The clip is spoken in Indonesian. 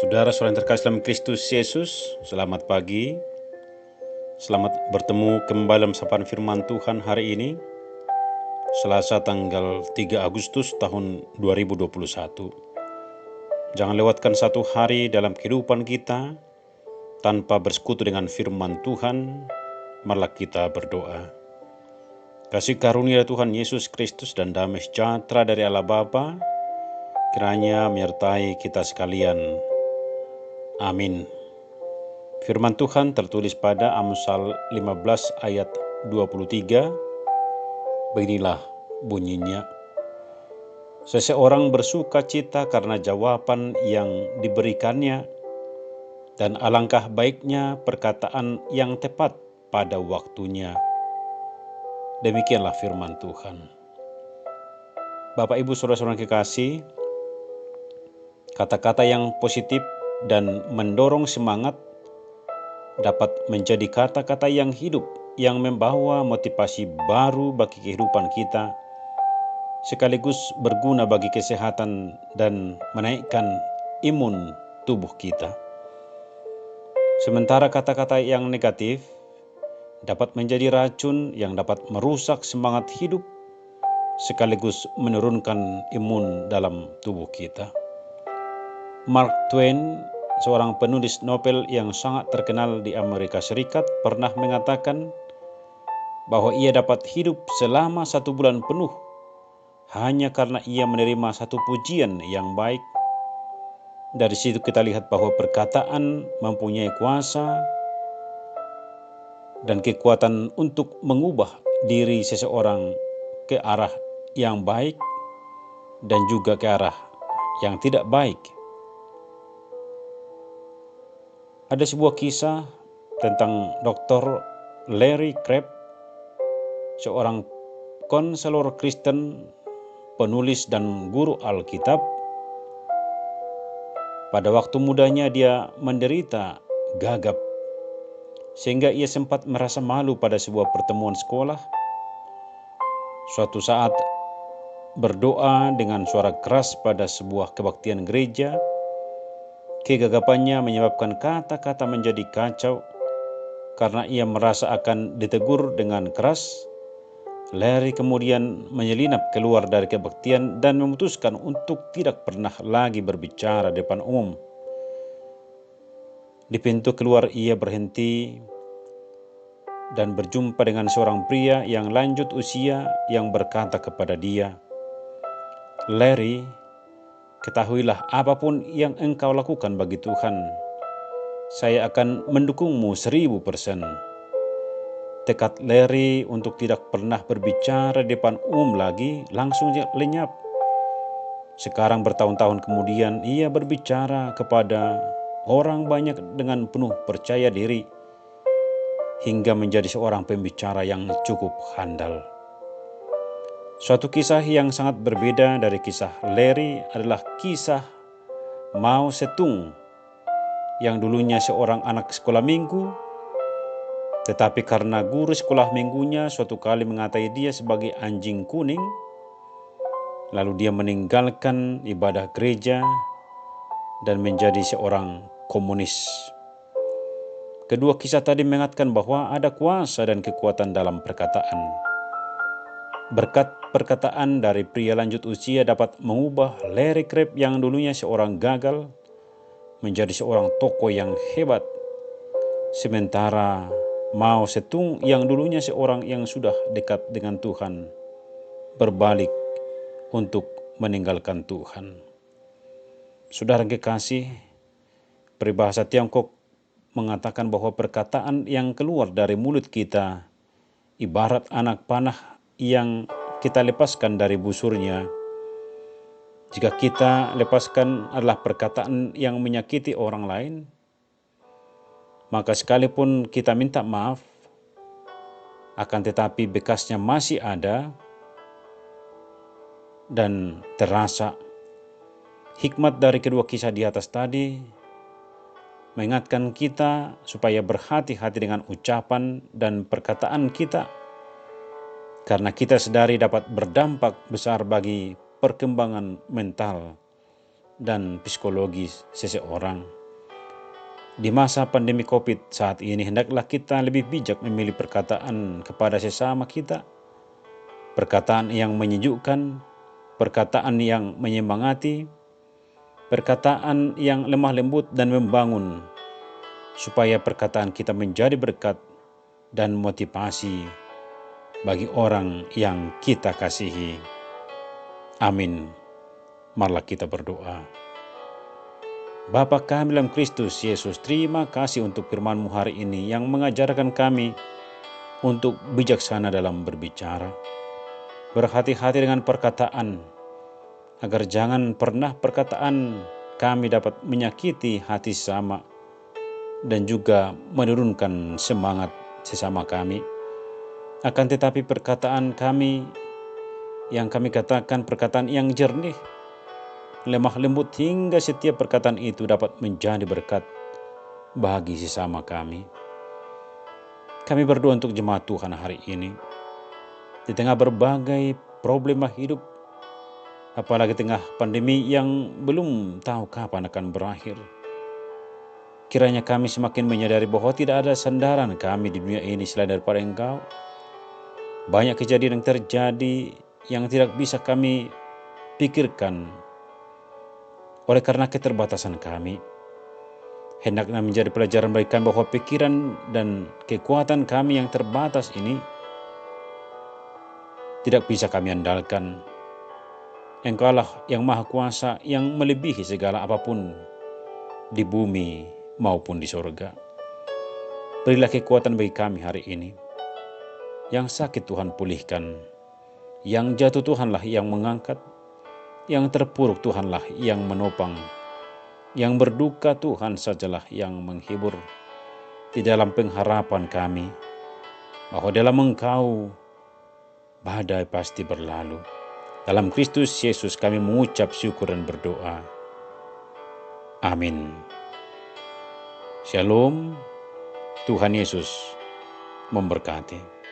Saudara-saudara yang terkasih dalam Kristus Yesus, selamat pagi. Selamat bertemu kembali dalam sapaan firman Tuhan hari ini, Selasa tanggal 3 Agustus tahun 2021. Jangan lewatkan satu hari dalam kehidupan kita tanpa bersekutu dengan firman Tuhan. Marilah kita berdoa. Kasih karunia Tuhan Yesus Kristus dan damai sejahtera dari Allah Bapa kiranya menyertai kita sekalian. Amin. Firman Tuhan tertulis pada Amsal 15 ayat 23. Beginilah bunyinya. Seseorang bersuka cita karena jawaban yang diberikannya, dan alangkah baiknya perkataan yang tepat pada waktunya. Demikianlah firman Tuhan. Bapak Ibu Saudara-saudara kekasih, kata-kata yang positif dan mendorong semangat dapat menjadi kata-kata yang hidup, yang membawa motivasi baru bagi kehidupan kita, sekaligus berguna bagi kesehatan dan menaikkan imun tubuh kita. Sementara kata-kata yang negatif dapat menjadi racun yang dapat merusak semangat hidup, sekaligus menurunkan imun dalam tubuh kita. Mark Twain, seorang penulis novel yang sangat terkenal di Amerika Serikat, pernah mengatakan bahwa ia dapat hidup selama 1 bulan penuh hanya karena ia menerima satu pujian yang baik. Dari situ kita lihat bahwa perkataan mempunyai kuasa dan kekuatan untuk mengubah diri seseorang ke arah yang baik dan juga ke arah yang tidak baik. Ada sebuah kisah tentang Dr. Larry Crabb, seorang konselor Kristen, penulis dan guru Alkitab. Pada waktu mudanya dia menderita gagap, sehingga ia sempat merasa malu pada sebuah pertemuan sekolah. Suatu saat berdoa dengan suara keras pada sebuah kebaktian gereja, kegagapannya menyebabkan kata-kata menjadi kacau. Karena ia merasa akan ditegur dengan keras, Larry kemudian menyelinap keluar dari kebaktian dan memutuskan untuk tidak pernah lagi berbicara di depan umum. Di pintu keluar ia berhenti dan berjumpa dengan seorang pria yang lanjut usia yang berkata kepada dia, "Larry, ketahuilah apapun yang engkau lakukan bagi Tuhan, saya akan mendukungmu 1000%. Tekad Larry untuk tidak pernah berbicara di depan umum lagi langsung lenyap. Sekarang bertahun-tahun kemudian ia berbicara kepada orang banyak dengan penuh percaya diri, hingga menjadi seorang pembicara yang cukup handal." Suatu kisah yang sangat berbeda dari kisah Larry adalah kisah Mao Zedong, yang dulunya seorang anak sekolah minggu, tetapi karena guru sekolah minggunya suatu kali mengatai dia sebagai anjing kuning, lalu dia meninggalkan ibadah gereja dan menjadi seorang komunis. Kedua kisah tadi mengingatkan bahwa ada kuasa dan kekuatan dalam perkataan. Berkat perkataan dari pria lanjut usia dapat mengubah Larry Crabb yang dulunya seorang gagal menjadi seorang tokoh yang hebat. Sementara Mao Zedong yang dulunya seorang yang sudah dekat dengan Tuhan berbalik untuk meninggalkan Tuhan. Saudara kekasih, peribahasa Tiongkok mengatakan bahwa perkataan yang keluar dari mulut kita ibarat anak panah yang kita lepaskan dari busurnya. Jika kita lepaskan adalah perkataan yang menyakiti orang lain, maka sekalipun kita minta maaf, akan tetapi bekasnya masih ada dan terasa. Hikmat dari kedua kisah di atas tadi mengingatkan kita supaya berhati-hati dengan ucapan dan perkataan kita, karena kita sadari dapat berdampak besar bagi perkembangan mental dan psikologis seseorang. Di masa pandemi COVID saat ini, hendaklah kita lebih bijak memilih perkataan kepada sesama kita, perkataan yang menyejukkan, perkataan yang menyemangati, perkataan yang lemah lembut dan membangun, supaya perkataan kita menjadi berkat dan motivasi bagi orang yang kita kasihi. Amin. Marilah kita berdoa. Bapa kami dalam Kristus Yesus, terima kasih untuk firman-Mu hari ini yang mengajarkan kami untuk bijaksana dalam berbicara. Berhati-hati dengan perkataan, agar jangan pernah perkataan kami dapat menyakiti hati sesama dan juga menurunkan semangat sesama kami. Akan tetapi perkataan kami yang kami katakan perkataan yang jernih, lemah lembut, hingga setiap perkataan itu dapat menjadi berkat bagi sesama kami. Kami berdoa untuk jemaat Tuhan hari ini. Di tengah berbagai problema hidup, apalagi tengah pandemi yang belum tahu kapan akan berakhir, kiranya kami semakin menyadari bahwa tidak ada sandaran kami di dunia ini selain daripada Engkau. Banyak kejadian yang terjadi yang tidak bisa kami pikirkan oleh karena keterbatasan kami. Hendaknya menjadi pelajaran bagi kami bahwa pikiran dan kekuatan kami yang terbatas ini tidak bisa kami andalkan. Engkaulah yang Maha Kuasa, yang melebihi segala apapun di bumi maupun di surga. Berilah kekuatan bagi kami hari ini. Yang sakit Tuhan pulihkan, yang jatuh Tuhanlah yang mengangkat, yang terpuruk Tuhanlah yang menopang, yang berduka Tuhan sajalah yang menghibur. Di dalam pengharapan kami bahwa dalam Engkau badai pasti berlalu. Dalam Kristus Yesus kami mengucap syukur dan berdoa. Amin. Shalom. Tuhan Yesus memberkati.